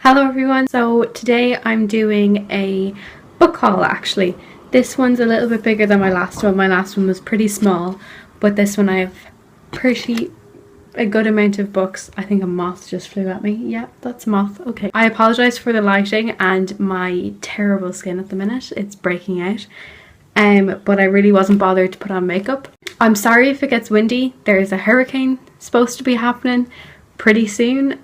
Hello everyone, so today I'm doing a book haul actually. This one's a little bit bigger than my last one. My last one was pretty small, but this one I have a good amount of books. I think a moth just flew at me. Yeah, that's a moth. Okay. I apologise for the lighting and my terrible skin at the minute. It's breaking out. But I really wasn't bothered to put on makeup. I'm sorry if it gets windy. There's a hurricane supposed to be happening pretty soon.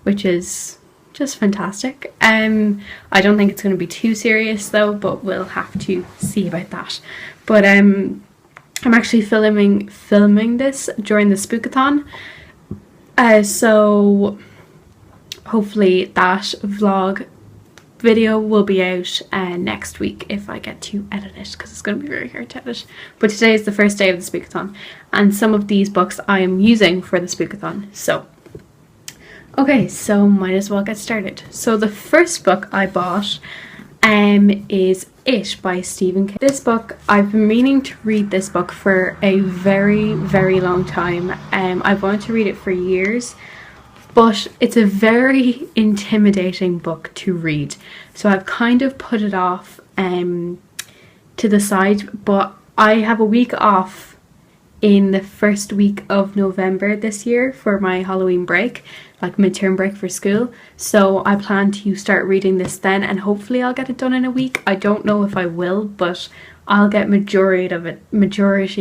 Which is just fantastic. I don't think it's going to be too serious though, but we'll have to see about that. But I'm actually filming this during the spookathon, so hopefully that vlog video will be out next week if I get to edit it, because it's going to be very hard to edit. But today is the first day of the spookathon, and some of these books I am using for the spookathon. So okay, so might as well get started. So the first book I bought is It by Stephen King. This book, I've been meaning to read this book for a very, very long time. I've wanted to read it for years, but it's a very intimidating book to read. So I've kind of put it off to the side, but I have a week off in the first week of November this year for my Halloween break, like midterm break for school. So I plan to start reading this then, and hopefully I'll get it done in a week. I don't know if I will, but I'll get majority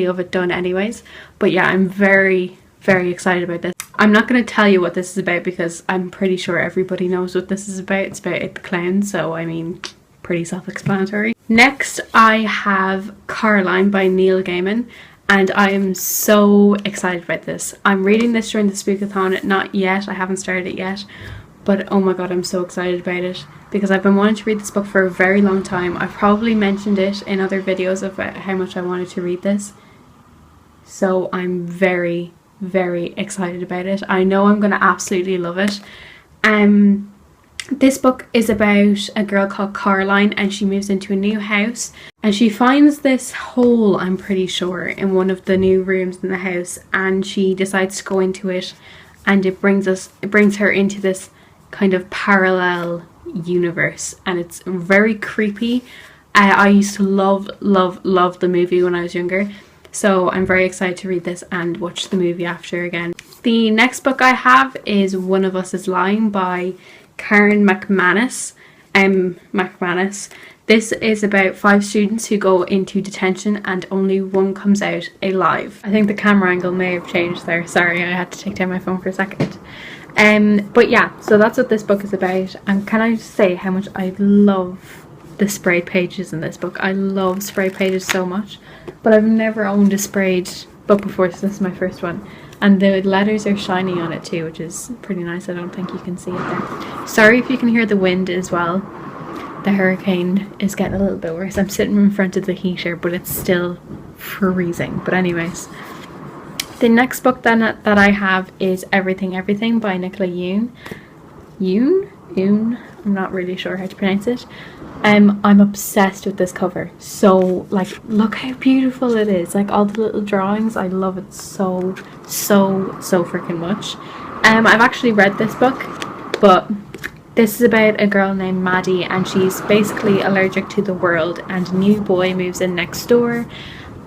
of it done anyways. But yeah, I'm very, very excited about this. I'm not going to tell you what this is about because I'm pretty sure everybody knows what this is about. It's about It the Clown, so I mean, pretty self-explanatory. Next I have Coraline by Neil Gaiman. And I am so excited about this. I'm reading this during the spookathon. Not yet, I haven't started it yet. But oh my god, I'm so excited about it. Because I've been wanting to read this book for a very long time. I've probably mentioned it in other videos of how much I wanted to read this. So I'm very, very excited about it. I know I'm going to absolutely love it. This book is about a girl called Coraline, and she moves into a new house and she finds this hole, I'm pretty sure, in one of the new rooms in the house, and she decides to go into it, and it brings her into this kind of parallel universe, and it's very creepy. I used to love the movie when I was younger, so I'm very excited to read this and watch the movie after again. The next book I have is One of Us is Lying by Karen McManus. This is about 5 students who go into detention and only one comes out alive. I think the camera angle may have changed there. Sorry, I had to take down my phone for a second. But yeah, so that's what this book is about. And can I just say how much I love the sprayed pages in this book. I love sprayed pages so much, but I've never owned a sprayed book before, so this is my first one. And the letters are shiny on it too, which is pretty nice. I don't think you can see it there. Sorry if you can hear the wind as well. The hurricane is getting a little bit worse. I'm sitting in front of the heater, but it's still freezing. But anyways, the next book then that I have is Everything Everything by Nicola Yoon. Yoon? I'm not really sure how to pronounce it. I'm obsessed with this cover. So, like, look how beautiful it is. Like, all the little drawings, I love it so freaking much. I've actually read this book, but this is about a girl named Maddie, and she's basically allergic to the world, and a new boy moves in next door,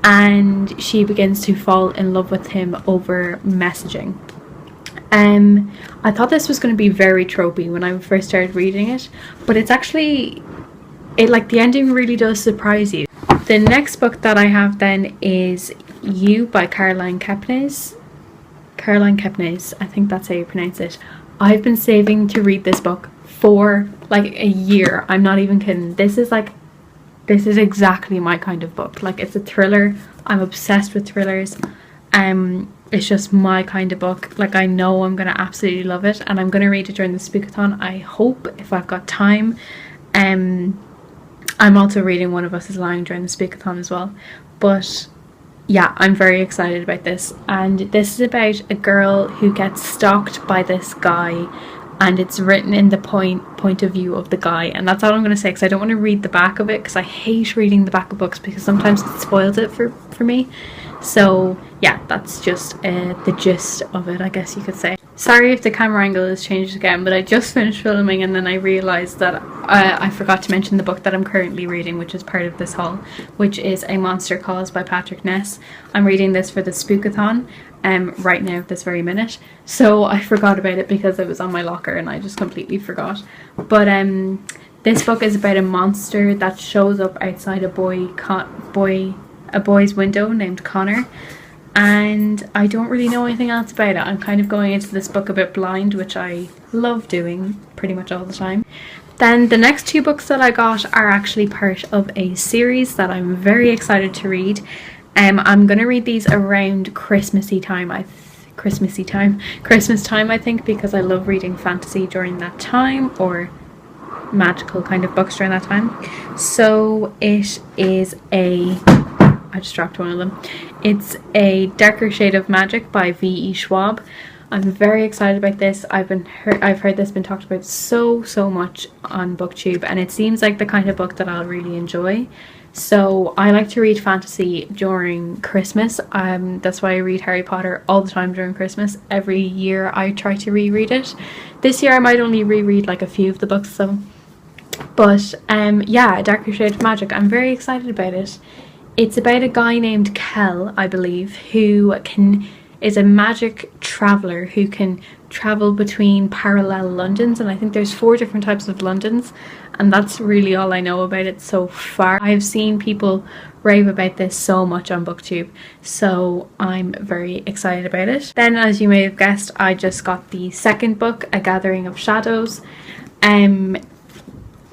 and she begins to fall in love with him over messaging. I thought this was going to be very tropey when I first started reading it, but it's actually, the ending really does surprise you. The next book that I have then is You by Caroline Kepnes. Caroline Kepnes, I think that's how you pronounce it. I've been saving to read this book for like a year. I'm not even kidding. This is exactly my kind of book. Like, it's a thriller. I'm obsessed with thrillers. It's just my kind of book. Like, I know I'm gonna absolutely love it, and I'm gonna read it during the spookathon, I hope, if I've got time. I'm also reading One of Us is Lying during the spookathon as well. But yeah, I'm very excited about this. And this is about a girl who gets stalked by this guy, and it's written in the point of view of the guy, and that's all I'm going to say, because I don't want to read the back of it, because I hate reading the back of books because sometimes it spoils it for me. So yeah, that's just the gist of it, I guess you could say. Sorry if the camera angle has changed again, but I just finished filming and then I realised that I forgot to mention the book that I'm currently reading, which is part of this haul, which is A Monster Calls by Patrick Ness. I'm reading this for the Spookathon right now, this very minute. So I forgot about it because it was on my locker and I just completely forgot. But this book is about a monster that shows up outside a boy's window named Connor. And I don't really know anything else about it. I'm kind of going into this book a bit blind, which I love doing pretty much all the time. Then the next 2 books that I got are actually part of a series that I'm very excited to read. I'm going to read these around Christmas time, I think, because I love reading fantasy during that time, or magical kind of books during that time. So it is I just dropped one of them. It's A Darker Shade of Magic by V.E. Schwab. I'm very excited about this. I've heard this been talked about so much on BookTube, and it seems like the kind of book that I'll really enjoy. So I like to read fantasy during Christmas. That's why I read Harry Potter all the time during Christmas. Every year I try to reread it. This year I might only reread like a few of the books though. But yeah, A Darker Shade of Magic. I'm very excited about it. It's about a guy named Kel, I believe, who is a magic traveller who can travel between parallel Londons, and I think there's 4 different types of Londons, and that's really all I know about it so far. I've seen people rave about this so much on BookTube, so I'm very excited about it. Then, as you may have guessed, I just got the second book, A Gathering of Shadows.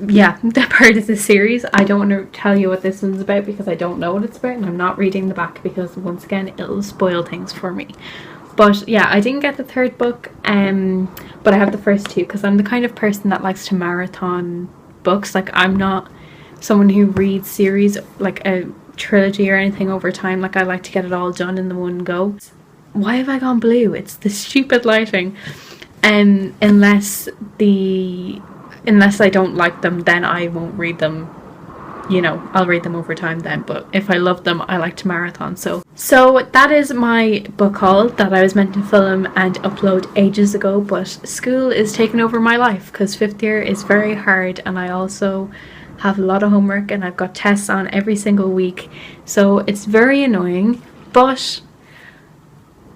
Yeah, that part of the series. I don't want to tell you what this one's about because I don't know what it's about, and I'm not reading the back because once again it'll spoil things for me. But yeah, I didn't get the 3rd book, but I have the first 2 because I'm the kind of person that likes to marathon books. Like, I'm not someone who reads series like a trilogy or anything over time. Like, I like to get it all done in the one go. Why have I gone blue? It's the stupid lighting. Unless I don't like them, then I won't read them. You know, I'll read them over time then, but if I love them, I like to marathon. So that is my book haul that I was meant to film and upload ages ago, but school is taking over my life because 5th year is very hard, and I also have a lot of homework and I've got tests on every single week, so it's very annoying, but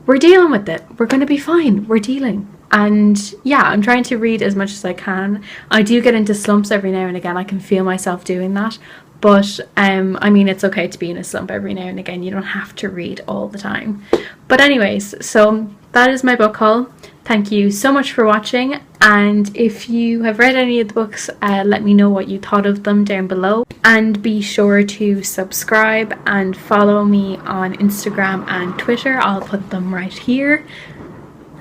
we're dealing with it. We're going to be fine. We're dealing. And yeah, I'm trying to read as much as I can. I do get into slumps every now and again. I can feel myself doing that. But I mean, it's okay to be in a slump every now and again. You don't have to read all the time. But anyways, so that is my book haul. Thank you so much for watching. And if you have read any of the books, let me know what you thought of them down below. And be sure to subscribe and follow me on Instagram and Twitter. I'll put them right here.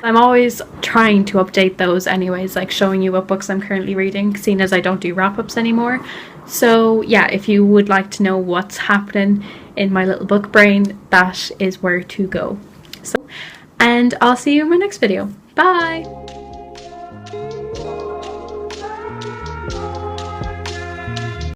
I'm always trying to update those anyways, like showing you what books I'm currently reading, seeing as I don't do wrap-ups anymore. So yeah, if you would like to know what's happening in my little book brain, that is where to go. And I'll see you in my next video. Bye!